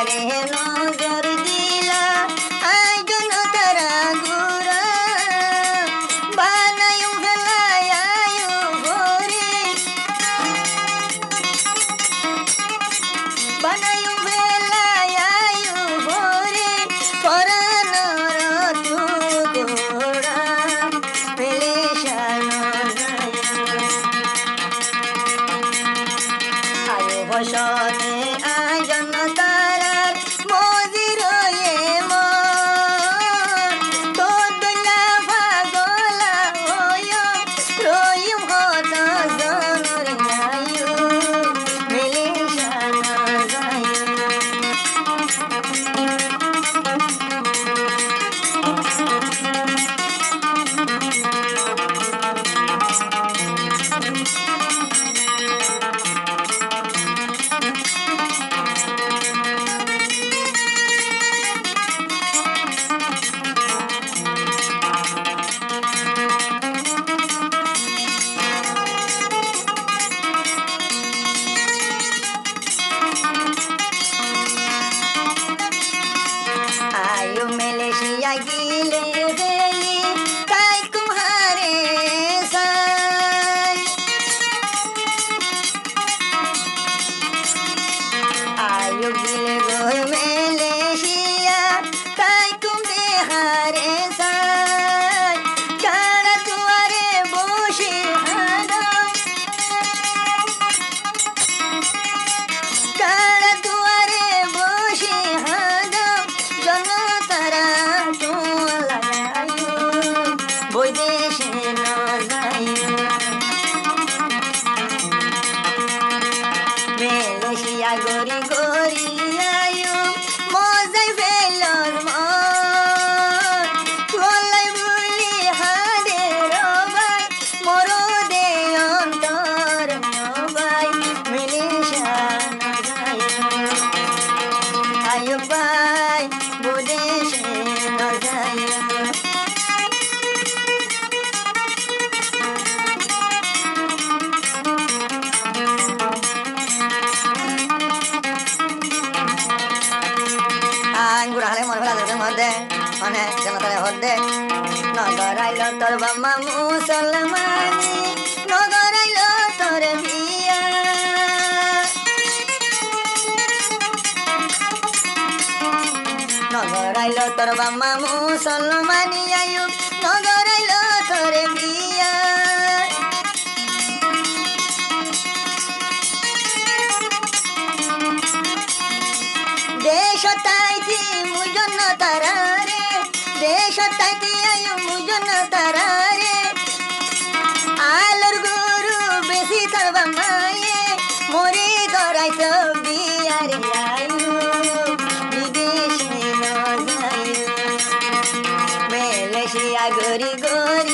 কেনে নজর দিলা আয়োজন তারা গুরা বানায়ু ফেলায় আয়ু ভরে বানায়ু ফেলায় আয়ু ভরে পরানোর টুকরা ফেলে সানো আয়ু বসনে আয়োজন তারার মজির মন তোদলা পাগলা হইয় রইম হত জনর আয়ু মেলে সানা যায় आयु मलेशिया गिले बेली ताई तुम्हारे साथ आयु गिले गोर मलेशिया ताई तुम बिहारे साथ कारा तुआरे बोशी हादम कारा तुआरे बोशी हादम জনতারা তোলায়ু বৈদেশে নজায়ু মেলেশিয়া গরি গরি আয়ু মজাই ফেলর মন তোলাই বলি হাদে রবাই মরো দে অন্তর নবাই মেলেশিয়া নজায়ু আয়ু বাই বৈদেশে নজায়ু আঙ্গুর হালে মন ফেলা যেতে মধ্যে মানে জনতারে হদ্দে নগর আইল তোর বাম্মা মুসলমানি নগর আইল তোর বিয়া নগর আইল তোর বাম্মা মুসলমানি আয়ু নগর আইল তোর বিয়া দেশ তাইতি মুজন তারারে দেশ তাইতি আয়ু মুজন তারারে আলোর গুরু বেশি তোর বাম্মায়ে মরি গড়াই তো বিয়ারে আয়ু বিদেশে নজায়ু মেলেশিয়া গরি গরি